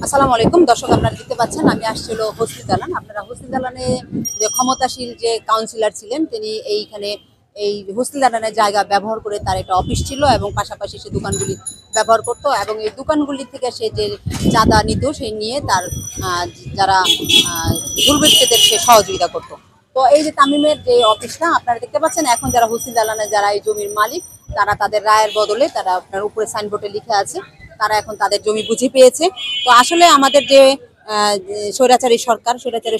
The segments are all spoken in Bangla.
আসসালামু আলাইকুম দর্শক, আপনারা দেখতে পাচ্ছেন আমি আসছিল হোস্টেল দালান। আপনারা হোস্টেল দালানে যে ক্ষমতাশীল যে কাউন্সিলর ছিলেন তিনি এইখানে এই হোস্টেল দালানের জায়গা ব্যবহার করে তার একটা অফিস ছিল এবং পাশাপাশি সে দোকানগুলি ব্যবহার করত এবং এই দোকানগুলি থেকে সে যে চাঁদা নিত সেই নিয়ে তার যারা দুর্বৃত্তদের সে সহযোগিতা করত। তো এই যে তামিমের যে অফিসটা আপনারা দেখতে পাচ্ছেন, এখন যারা হোস্টেল দালানে যারা এই জমির মালিক তারা তাদের রায়ের বদলে তারা আপনার উপরে সাইনবোর্ডে লিখে আছে তারা এখন তাদের জমি বুঝে পেয়েছে। তো আসলে আমাদের যে স্বৈরাচারী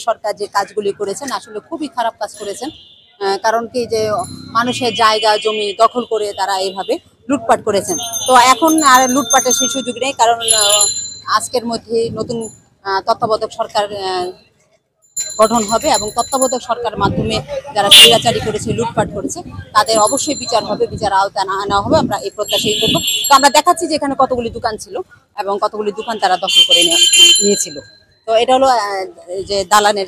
সরকার যে কাজগুলি করেছেন আসলে খুবই খারাপ কাজ করেছেন। কারণ কি যে মানুষের জায়গা জমি দখল করে তারা এইভাবে লুটপাট করেছেন। তো এখন আর লুটপাটের সেই সুযোগ নেই, কারণ আজকের মধ্যে নতুন তত্ত্বাবধায়ক সরকার গঠন হবে এবং তত্ত্বাবধায়ক সরকারের মাধ্যমে যারা স্বৈরাচারী করেছে লুটপাট করেছে তাদের অবশ্যই বিচার হবে, বিচার আওতায় আনা হবে, আমরা এই প্রত্যাশাই করবো। তো আমরা দেখাচ্ছি যে এখানে কতগুলি দোকান ছিল এবং কতগুলি দোকান তারা দখল করে নিয়েছিল। তো এটা হলো যে দালানের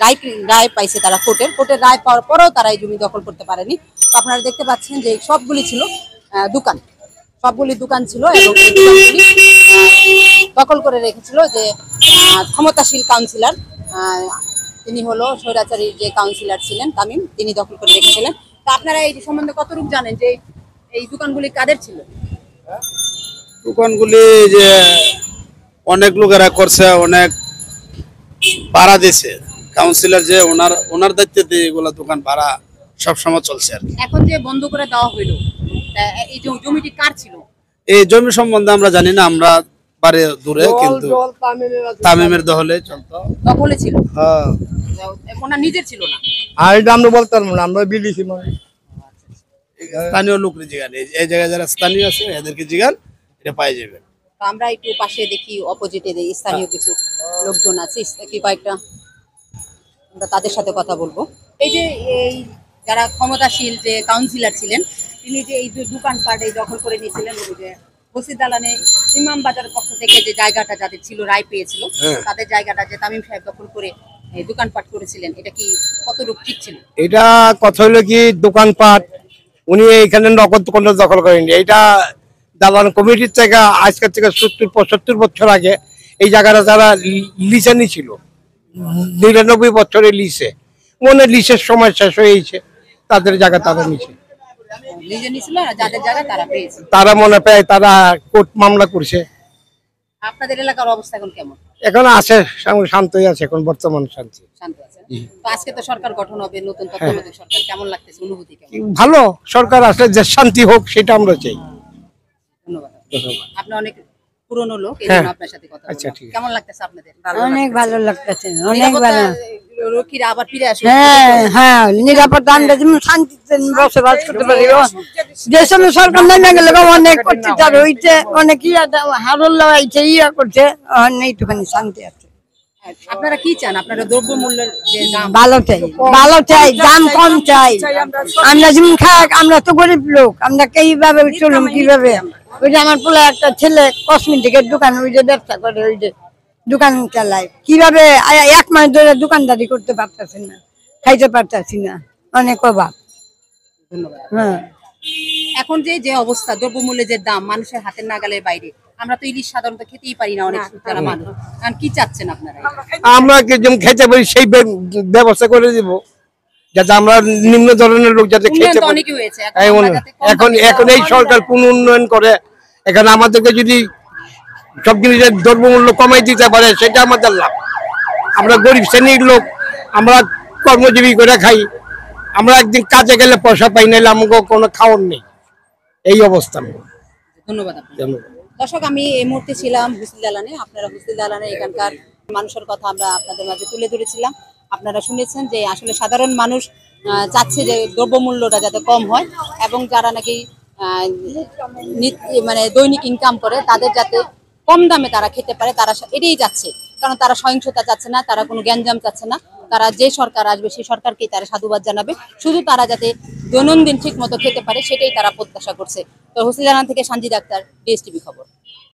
রায় পাইছে তারা কোর্টের রায় পাওয়ার পরেও তারা এই জমি দখল করতে পারেনি। তো আপনারা দেখতে পাচ্ছেন যে সবগুলি ছিল সবগুলি দোকান ছিল এবং এই দোকানগুলি দখল করে রেখেছিল যে ক্ষমতাশীল কাউন্সিলর, তিনি হলো স্বৈরাচারী যে কাউন্সিলর ছিলেন তামিম, তিনি দখল করে রেখেছিলেন। তা আপনারা এই সম্বন্ধে কতটুকু জানেন যে এই দোকানগুলি কাদের ছিল? দোকানগুলি যে অনেক লোকেরা করছে, অনেক ভাড়া দিছে কাউন্সিলর, যে ওনার দায়িত্বে এগুলা দোকান ভাড়া সবসময় চলছে আর কি। এখন যে বন্ধ করে দেওয়া হইলো, এই জমিটি কার ছিল? এই জমি সম্বন্ধে আমরা জানি না, আমরা বাড়ি দূরে, কিন্তু তামিমের দখলে চলতো, দখলে ছিল। হ্যাঁ, ওনার নিজের ছিল না। আর এটা আমরা বলতাম না, আমরা বিদেশি মানে স্থানীয় লোকের জিগান, এই জায়গায় যারা স্থানীয় আছে এদেরকে জিগান, এটা পাই যাবে। আমরা একটু পাশে দেখি অপোজিটে স্থানীয় কিছু লোকজন আছে, কি কয়েকটা আমরা তাদের সাথে কথা বলবো। এই যে এই যারা ক্ষমতাশীল যে কাউন্সিলর ছিলেন তিনি যে এই দোকানপাট এই দখল করে নিয়েছিলেন, ওই যে বসির দালানে ইমাম বাজারের পক্ষ থেকে যে জায়গাটা যাদের ছিল রায় পেয়েছিল তাদের জায়গাটা যে তামিম সাহেব দখল করে দোকানপাট করেছিলেন, এটা কি কতটুকু ঠিক ছিল? এটা কথা হলো কি, দোকানপাট উনি এখানে নগদ দোকান দখল করেননি। এটা দালান কমিটির থেকে আজকের থেকে 70-75 বছর আগে এই জায়গাটা যারা লিসে নিয়েছিল, 99 বছরে লিসে, মনে লিসের সময় শেষ হয়েছে, তাদের জায়গা তারা নিছে, নিজে নিছিল না, যাদের জায়গা তারা পেয়েছে, তারা মনে পায়, তারা কোর্ট মামলা করছে। আপনাদের এলাকার অবস্থা এখন কেমন? এখন আছে, শান্তই আছে, এখন বর্তমান শান্তি। শান্ত আছে। তো আজকে তো সরকার গঠন হবে, নতুন তত্ত্বাবধায়ক সরকার, কেমন লাগতেছে, অনুভূতি কেমন? ভালো, সরকার আসলে যে শান্তি হোক সেটা আমরা চাই। ধন্যবাদ। আপনি অনেক পুরনো লোক, এই জন্য আপনার সাথে কথা বললাম। কেমন লাগতেছে আপনাদের? অনেক ভালো লাগতেছে, অনেক ভালো। রক্ষীরা আবার ফিরে আসবে। হ্যাঁ হ্যাঁ, নিরাপত্তা আমরা যেমন শান্তিতে বসবাস করতে পারি। যে সময় সরকার না গেলে অনেক অত্যাচার হইছে, অনেক হারল লাগাইছে, করছে, একটুখানি শান্তি আছে। আপনারা কি চান? আপনারা দ্রব্যমূল্যের যে দাম ভালো চাই, ভালো চাই, দাম কম চাই। আমরা যেমন খাই, আমরা তো গরিব লোক, আমরা কিভাবে চলুন, কিভাবে? ওই যে আমার পোলা একটা ছেলে কসমেটিকের দোকান, ওই যে ব্যবসা করে, ওই যে দোকান চালায়, কিভাবে 1 মাস ধরে দোকানদারি করতে পারতেছি না, খাইতে পারতেছি না, অনেক অভাব। ধন্যবাদ। হ্যাঁ, এখন যে অবস্থা, দ্রব্যমূল্যের যে দাম মানুষের হাতের নাগালের বাইরে, আমরা তো ইলিশ সাধারণত খেতেই পারি না অনেক যারা মানুষ। কারণ কি চাচ্ছেন আপনারা? আমরা যেমন খেতে পারি সেই ব্যবস্থা করে দিব, যাতে আমরা নিম্ন ধরনের লোক যাতে খেতে পারি। অনেকই হয়েছে এখন এই সরকার কোন উন্নয়ন করে? এখানে আমাদেরকে যদি সব জিনিসের দ্রব্যমূল্য কমাই দিতে পারে সেটা আমাদের লাভ। আমরা গরিব শ্রেণীর লোক, আমরা কর্মজীবী করে খাই, আমরা একদিন কাজে গেলে পয়সা পাই, না আমাকে কোনো খাওয়ার নেই, এই অবস্থা। ধন্যবাদ। দর্শক, আমি এই মুহূর্তে ছিলাম হোস্টেল দালানে। আপনারা হোস্টেল দালানে এখানকার মানুষের কথা আমরা আপনাদের মাঝে তুলে ধরেছিলাম। আপনারা শুনেছেন যে আসলে সাধারণ মানুষ চাচ্ছে যে দ্রব্যমূল্যটা যাতে কম হয় এবং যারা নাকি মানে দৈনিক ইনকাম করে তাদের যাতে কম দামে তারা খেতে পারে, তারা এটাই চাচ্ছে। কারণ তারা সহিংসতা চাচ্ছে না, তারা কোনো গ্যাঞ্জাম চাচ্ছে না, তারা যে সরকার আসবে সেই সরকারকেই তারা সাধুবাদ জানাবে, শুধু তারা যাতে দৈনন্দিন ঠিক মতো খেতে পারে সেটাই তারা প্রত্যাশা করছে। তো হোস্টেল দালান থেকে সানজিদা আক্তার, DSTV খবর।